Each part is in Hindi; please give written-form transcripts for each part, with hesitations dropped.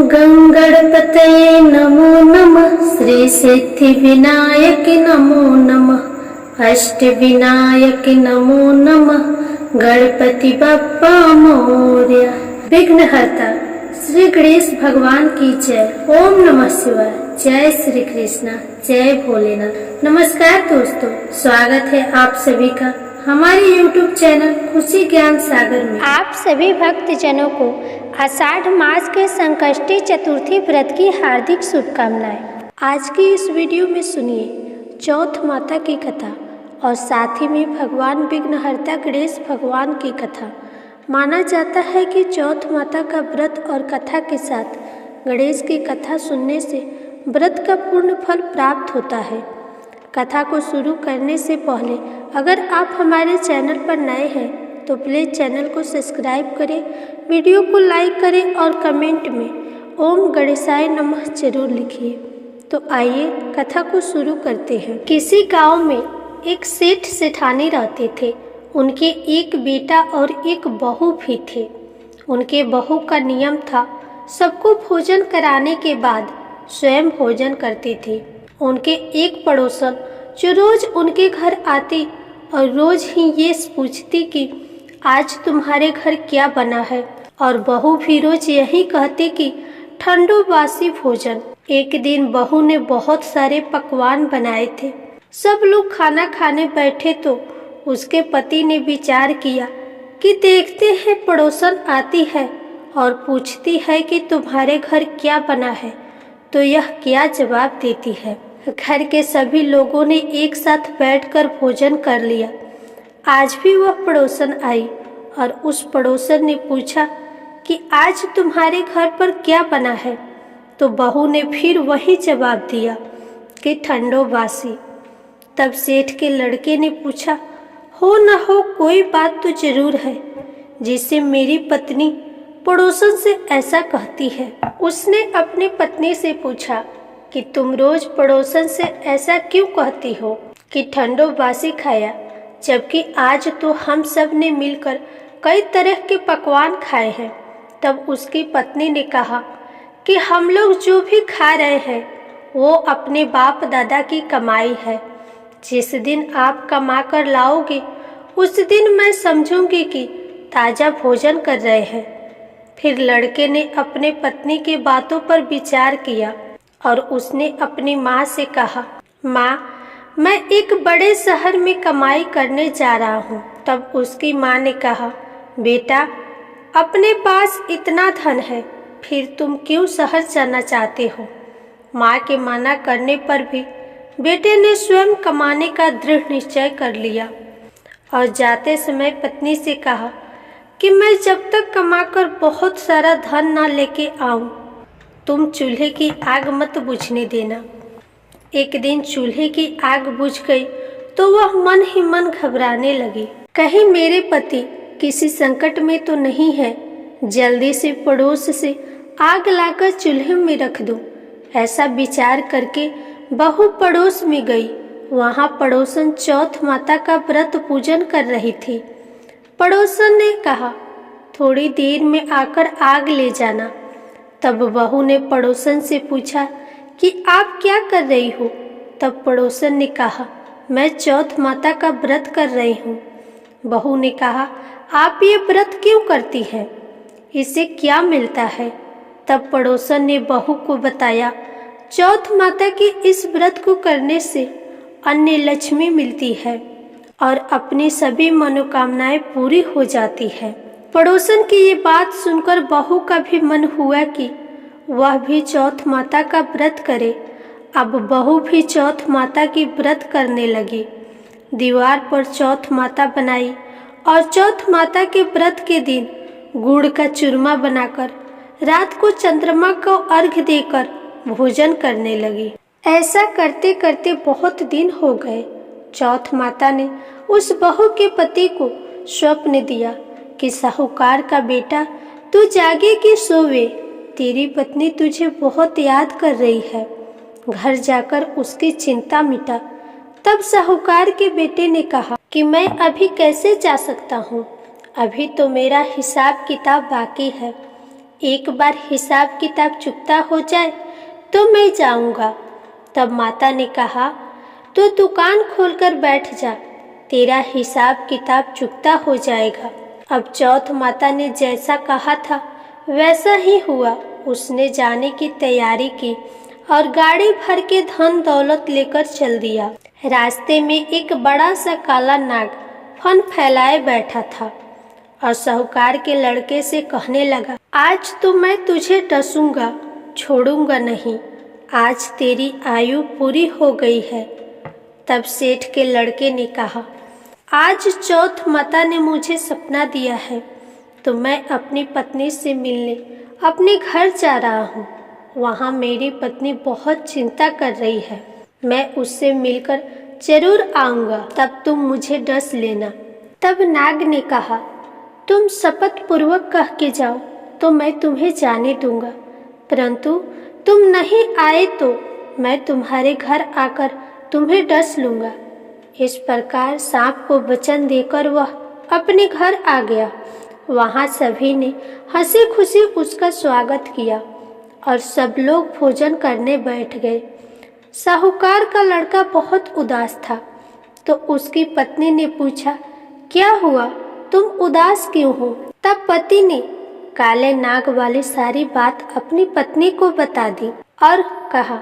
गंगणपतये नमो नमः। श्री सिद्धि विनायक नमो नमः। अष्ट विनायक नमो नमः। गणपति बप्पा मोरया। विघ्नहर्ता श्री गणेश भगवान की जय। ओम नमः शिवाय। जय श्री कृष्णा। जय भोलेनाथ। नमस्कार दोस्तों, स्वागत है आप सभी का हमारे YouTube चैनल खुशी ज्ञान सागर में। आप सभी भक्त जनों को आषाढ़ मास के संकष्टी चतुर्थी व्रत की हार्दिक शुभकामनाएं। आज की इस वीडियो में सुनिए चौथ माता की कथा और साथ ही में भगवान विघ्नहर्ता गणेश भगवान की कथा। माना जाता है कि चौथ माता का व्रत और कथा के साथ गणेश की कथा सुनने से व्रत का पूर्ण फल प्राप्त होता है। कथा को शुरू करने से पहले अगर आप हमारे चैनल पर नए हैं तो प्लीज़ चैनल को सब्सक्राइब करें, वीडियो को लाइक करें और कमेंट में ओम गणेशाय नमः जरूर लिखिए। तो आइए कथा को शुरू करते हैं। किसी गांव में एक सेठ सेठानी रहते थे। उनके एक बेटा और एक बहू भी थे। उनके बहू का नियम था सबको भोजन कराने के बाद स्वयं भोजन करते थे। उनके एक पड़ोसन जो रोज उनके घर आती और रोज ही ये पूछती कि आज तुम्हारे घर क्या बना है, और बहू भी रोज यही कहती कि ठंडो बासी भोजन। एक दिन बहू ने बहुत सारे पकवान बनाए थे। सब लोग खाना खाने बैठे तो उसके पति ने विचार किया कि देखते हैं पड़ोसन आती है और पूछती है कि तुम्हारे घर क्या बना है तो यह क्या जवाब देती है। घर के सभी लोगों ने एक साथ बैठकर भोजन कर लिया। आज भी वह पड़ोसन आई और उस पड़ोसन ने पूछा कि आज तुम्हारे घर पर क्या बना है, तो बहू ने फिर वही जवाब दिया कि ठंडो बासी। तब सेठ के लड़के ने पूछा, हो न हो कोई बात तो जरूर है जिससे मेरी पत्नी पड़ोसन से ऐसा कहती है। उसने अपनी पत्नी से पूछा कि तुम रोज पड़ोसन से ऐसा क्यों कहती हो कि ठंडो बासी खाया, जबकि आज तो हम सब ने मिलकर कई तरह के पकवान खाए हैं। तब उसकी पत्नी ने कहा कि हम लोग जो भी खा रहे हैं वो अपने बाप दादा की कमाई है। जिस दिन आप कमा कर लाओगे उस दिन मैं समझूंगी कि ताज़ा भोजन कर रहे हैं। फिर लड़के ने अपने पत्नी की बातों पर विचार किया और उसने अपनी माँ से कहा, माँ मैं एक बड़े शहर में कमाई करने जा रहा हूँ। तब उसकी माँ ने कहा, बेटा अपने पास इतना धन है फिर तुम क्यों शहर जाना चाहते हो। माँ के मना करने पर भी बेटे ने स्वयं कमाने का दृढ़ निश्चय कर लिया और जाते समय पत्नी से कहा कि मैं जब तक कमाकर बहुत सारा धन ना लेके आऊं तुम चूल्हे की आग मत बुझने देना। एक दिन चूल्हे की आग बुझ गई तो वह मन ही मन घबराने लगी। कहीं मेरे पति किसी संकट में तो नहीं है, जल्दी से पड़ोस से आग लाकर चूल्हे में रख दूं। ऐसा विचार करके बहू पड़ोस में गई। वहां पड़ोसन चौथ माता का व्रत पूजन कर रही थी। पड़ोसन ने कहा, थोड़ी देर में आकर आग ले जाना। तब बहू ने पड़ोसन से पूछा कि आप क्या कर रही हो। तब पड़ोसन ने कहा, मैं चौथ माता का व्रत कर रही हूँ। बहू ने कहा, आप ये व्रत क्यों करती हैं, इससे क्या मिलता है। तब पड़ोसन ने बहू को बताया, चौथ माता के इस व्रत को करने से अन्य लक्ष्मी मिलती है और अपनी सभी मनोकामनाएं पूरी हो जाती है। पड़ोसन की ये बात सुनकर बहू का भी मन हुआ कि वह भी चौथ माता का व्रत करे। अब बहू भी चौथ माता की व्रत करने लगी। दीवार पर चौथ माता बनाई और चौथ माता के व्रत के दिन गुड़ का चूरमा बनाकर रात को चंद्रमा को अर्घ्य देकर भोजन करने लगी। ऐसा करते करते बहुत दिन हो गए। चौथ माता ने उस बहू के पति को स्वप्न दिया कि साहूकार का बेटा तू जागे कि सोवे, तेरी पत्नी तुझे बहुत याद कर रही है, घर जाकर उसकी चिंता मिटा। तब साहूकार के बेटे ने कहा कि मैं अभी कैसे जा सकता हूँ, अभी तो मेरा हिसाब किताब बाकी है। एक बार हिसाब किताब चुकता हो जाए तो मैं जाऊंगा। तब माता ने कहा, तो दुकान खोलकर बैठ जा, तेरा हिसाब किताब चुकता हो जाएगा। अब चौथ माता ने जैसा कहा था वैसा ही हुआ। उसने जाने की तैयारी की और गाड़ी भर के धन दौलत लेकर चल दिया। रास्ते में एक बड़ा सा काला नाग फन फैलाए बैठा था और साहूकार के लड़के से कहने लगा, आज तो मैं तुझे डसूंगा, छोड़ूंगा नहीं। आज तेरी आयु पूरी हो गई है। तब सेठ के लड़के ने कहा, आज चौथ माता ने मुझे सपना दिया है तो मैं अपनी पत्नी से मिलने अपने घर जा रहा हूँ। वहाँ मेरी पत्नी बहुत चिंता कर रही है। मैं उससे मिलकर जरूर आऊँगा, तब तुम मुझे डस लेना। तब नाग ने कहा, तुम शपथ पूर्वक कह के जाओ तो मैं तुम्हें जाने दूंगा, परंतु तुम नहीं आए तो मैं तुम्हारे घर आकर तुम्हें डस लूंगा। इस प्रकार सांप को वचन देकर वह अपने घर आ गया। वहाँ सभी ने हंसी खुशी उसका स्वागत किया और सब लोग भोजन करने बैठ गए। साहूकार का लड़का बहुत उदास था तो उसकी पत्नी ने पूछा, क्या हुआ, तुम उदास क्यों हो? तब पति ने काले नाग वाली सारी बात अपनी पत्नी को बता दी और कहा,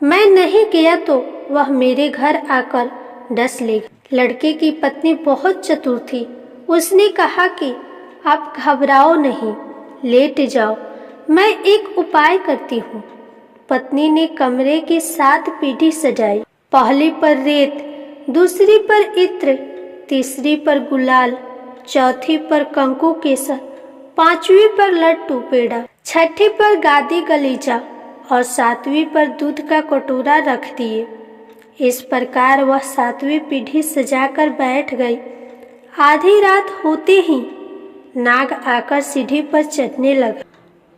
मैं नहीं गया तो वह मेरे घर आकर डस लेगा। लड़के की पत्नी बहुत चतुर थी। उसने कहा कि आप घबराओ नहीं, लेट जाओ, मैं एक उपाय करती हूँ। पत्नी ने कमरे की 7 पीढ़ी सजाई। पहली पर रेत, दूसरी पर इत्र, तीसरी पर गुलाल, चौथी पर कंकु केसर, 5वीं पर लड्डू पेड़ा, 6ठी पर गादी गलीचा और 7वीं पर दूध का कटोरा रख दिए। इस प्रकार वह 7वीं पीढ़ी सजाकर बैठ गई। आधी रात होते ही नाग आकर सीढ़ी पर चढ़ने लगा।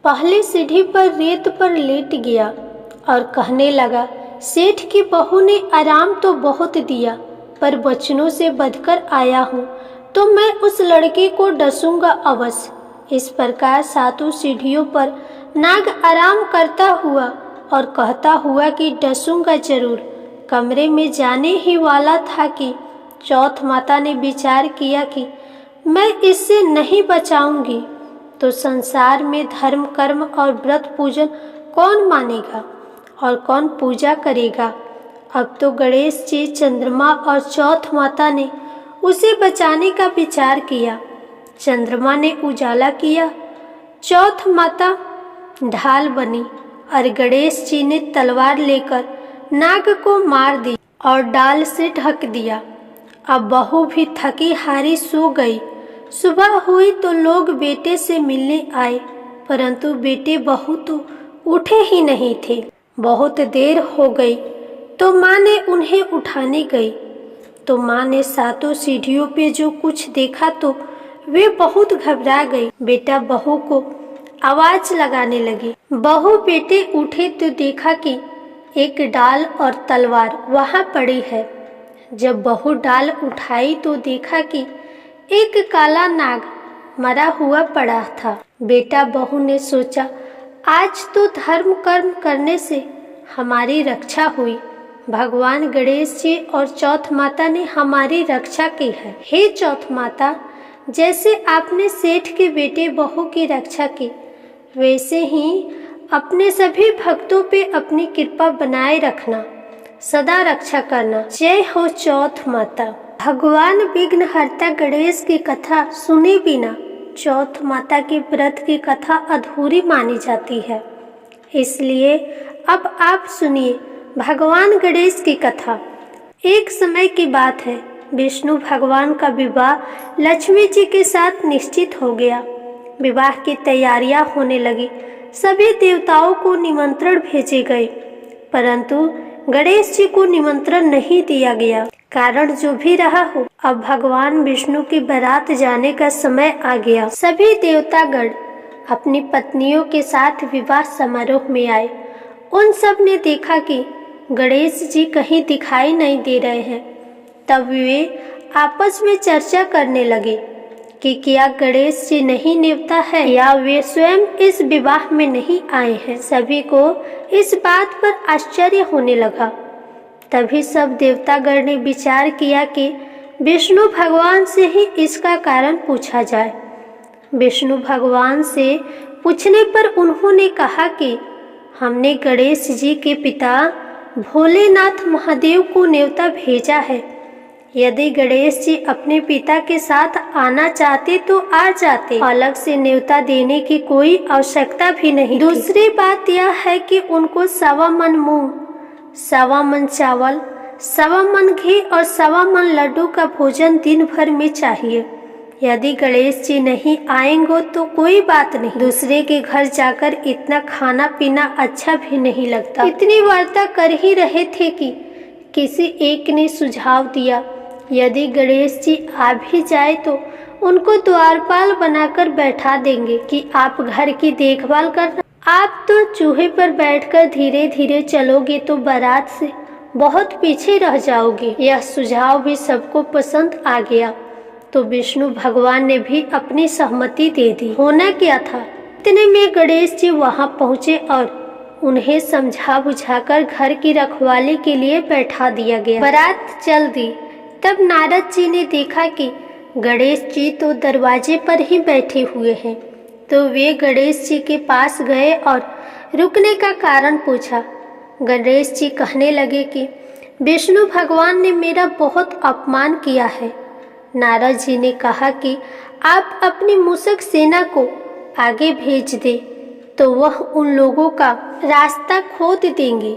पहली सीढ़ी पर रेत पर लेट गया और कहने लगा, सेठ की बहू ने आराम तो बहुत दिया, पर बचनों से बचकर आया हूँ तो मैं उस लड़के को डसूंगा अवश्य। इस प्रकार 7 सीढ़ियों पर नाग आराम करता हुआ और कहता हुआ कि डसूंगा जरूर, कमरे में जाने ही वाला था कि चौथ माता ने विचार किया कि मैं इससे नहीं बचाऊंगी तो संसार में धर्म कर्म और व्रत पूजन कौन मानेगा और कौन पूजा करेगा। अब तो गणेश जी, चंद्रमा और चौथ माता ने उसे बचाने का विचार किया। चंद्रमा ने उजाला किया, चौथ माता ढाल बनी और गणेश जी ने तलवार लेकर नाग को मार दी और डाल से ढक दिया। अब बहू भी थकी हारी सो गई। सुबह हुई तो लोग बेटे से मिलने आए, परंतु बेटे बहू तो उठे ही नहीं थे। बहुत देर हो गई तो माँ ने उन्हें उठाने गई तो माँ ने 7 सीढ़ियों पे जो कुछ देखा तो वे बहुत घबरा गई। बेटा बहू को आवाज लगाने लगी। बहू बेटे उठे तो देखा कि एक डाल और तलवार वहाँ पड़ी है। जब बहू डाल उठाई तो देखा कि एक काला नाग मरा हुआ पड़ा था। बेटा बहू ने सोचा, आज तो धर्म कर्म करने से हमारी रक्षा हुई। भगवान गणेश जी और चौथ माता ने हमारी रक्षा की है। हे चौथ माता, जैसे आपने सेठ के बेटे बहू की रक्षा की, वैसे ही अपने सभी भक्तों पे अपनी कृपा बनाए रखना, सदा रक्षा करना। जय हो चौथ माता। भगवान विघ्नहर्ता गणेश की कथा सुने बिना चौथ माता के व्रत की कथा अधूरी मानी जाती है। इसलिए अब आप सुनिए भगवान गणेश की कथा। एक समय की बात है, विष्णु भगवान का विवाह लक्ष्मी जी के साथ निश्चित हो गया। विवाह की तैयारियां होने लगी। सभी देवताओं को निमंत्रण भेजे गए, परंतु गणेश जी को निमंत्रण नहीं दिया गया। कारण जो भी रहा हो, अब भगवान विष्णु की बारात जाने का समय आ गया। सभी देवतागण अपनी पत्नियों के साथ विवाह समारोह में आए। उन सब ने देखा कि गणेश जी कहीं दिखाई नहीं दे रहे हैं। तब वे आपस में चर्चा करने लगे कि क्या गणेश जी नहीं न्योता है या वे स्वयं इस विवाह में नहीं आए हैं। सभी को इस बात पर आश्चर्य होने लगा। तभी सब देवतागण ने विचार किया कि विष्णु भगवान से ही इसका कारण पूछा जाए। विष्णु भगवान से पूछने पर उन्होंने कहा कि हमने गणेश जी के पिता भोलेनाथ महादेव को न्योता भेजा है। यदि गणेश जी अपने पिता के साथ आना चाहते तो आ जाते, अलग से न्योता देने की कोई आवश्यकता भी नहीं। दूसरी बात यह है कि उनको 1.25 मन मूंग, 1.25 मन चावल, 1.25 मन घी और 1.25 मन लड्डू का भोजन दिन भर में चाहिए। यदि गणेश जी नहीं आएंगे तो कोई बात नहीं, दूसरे के घर जाकर इतना खाना पीना अच्छा भी नहीं लगता। इतनी वार्ता कर ही रहे थे कि किसी एक ने सुझाव दिया, यदि गणेश जी आ भी जाए तो उनको द्वारपाल बनाकर बैठा देंगे कि आप घर की देखभाल करना। आप तो चूहे पर बैठकर धीरे धीरे चलोगे तो बारात से बहुत पीछे रह जाओगे। यह सुझाव भी सबको पसंद आ गया तो विष्णु भगवान ने भी अपनी सहमति दे दी। होना क्या था, इतने में गणेश जी वहां पहुंचे और उन्हें समझा बुझाकर घर की रखवाली के लिए बैठा दिया गया। बारात चल दी। तब नारद जी ने देखा कि गणेश जी तो दरवाजे पर ही बैठे हुए हैं, तो वे गणेश जी के पास गए और रुकने का कारण पूछा। गणेश जी कहने लगे कि विष्णु भगवान ने मेरा बहुत अपमान किया है। नारद जी ने कहा कि आप अपनी मूषक सेना को आगे भेज दे तो वह उन लोगों का रास्ता खोद देंगे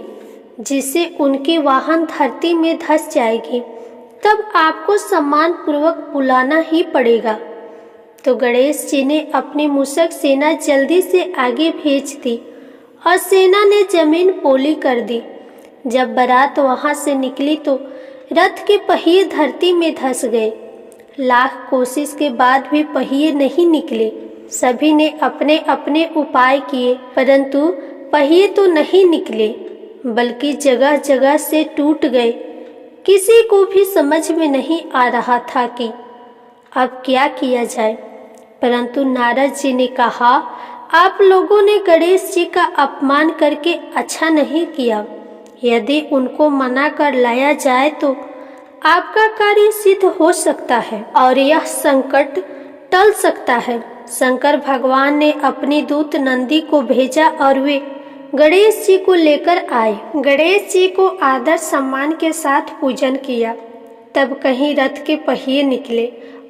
जिससे उनके वाहन धरती में धंस जाएगी, तब आपको सम्मान पूर्वक बुलाना ही पड़ेगा। तो गणेश जी ने अपनी मूषक सेना जल्दी से आगे भेज दी और सेना ने जमीन पोली कर दी। जब बारात वहां से निकली तो रथ के पहिए धरती में धंस गए। लाख कोशिश के बाद भी पहिए नहीं निकले। सभी ने अपने अपने उपाय किए परंतु पहिए तो नहीं निकले, बल्कि जगह जगह से टूट गए। किसी को भी समझ में नहीं आ रहा था कि अब क्या किया जाए, परंतु नारद जी ने कहा, आप लोगों ने गणेश जी का अपमान करके अच्छा नहीं किया। यदि उनको मना कर लाया जाए तो आपका कार्य सिद्ध हो सकता है और यह संकट टल सकता है। शंकर भगवान ने अपनी दूत नंदी को भेजा और वे गणेश जी को लेकर आए। गणेश जी को आदर सम्मान के साथ पूजन किया। तब कहीं रथ के पहिए निकले।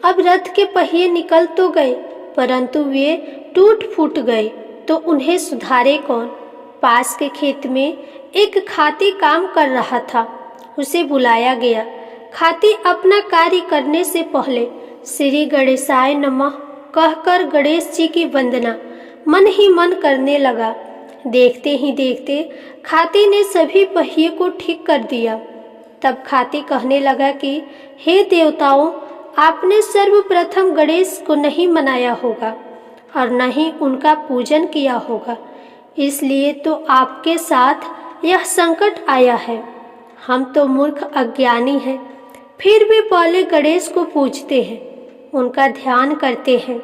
अब रथ के पहिए निकल तो गए परंतु वे टूट फूट गए, तो उन्हें सुधारे कौन। पास के खेत में एक खाती काम कर रहा था, उसे बुलाया गया। खाती अपना कार्य करने से पहले श्री गणेशाय नमः कहकर गणेश जी की वंदना मन ही मन करने लगा। देखते ही देखते खाती ने सभी पहिए को ठीक कर दिया। तब खाती कहने लगा कि हे देवताओं, आपने सर्वप्रथम गणेश को नहीं मनाया होगा और न ही उनका पूजन किया होगा, इसलिए तो आपके साथ यह संकट आया है। हम तो मूर्ख अज्ञानी हैं, फिर भी पहले गणेश को पूजते हैं, उनका ध्यान करते हैं।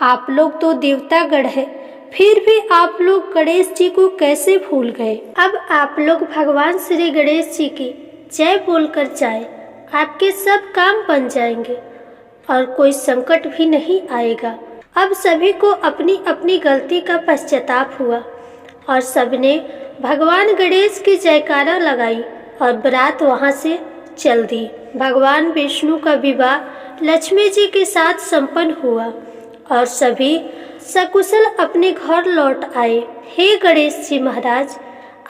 आप लोग तो देवतागण हैं, फिर भी आप लोग गणेश जी को कैसे भूल गए। अब आप लोग भगवान श्री गणेश जी की जय बोलकर जाए, आपके सब काम बन जाएंगे और कोई संकट भी नहीं आएगा। अब सभी को अपनी अपनी गलती का पश्चाताप हुआ और सबने भगवान गणेश की जयकारा लगाई और बारात वहां से चल दी। भगवान विष्णु का विवाह लक्ष्मी जी के साथ संपन्न हुआ और सभी सकुशल अपने घर लौट आए। हे गणेश जी महाराज,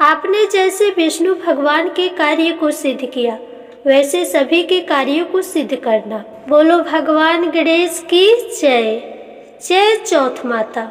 आपने जैसे विष्णु भगवान के कार्य को सिद्ध किया, वैसे सभी के कार्यों को सिद्ध करना। बोलो भगवान गणेश की जय। जय चौथ माता।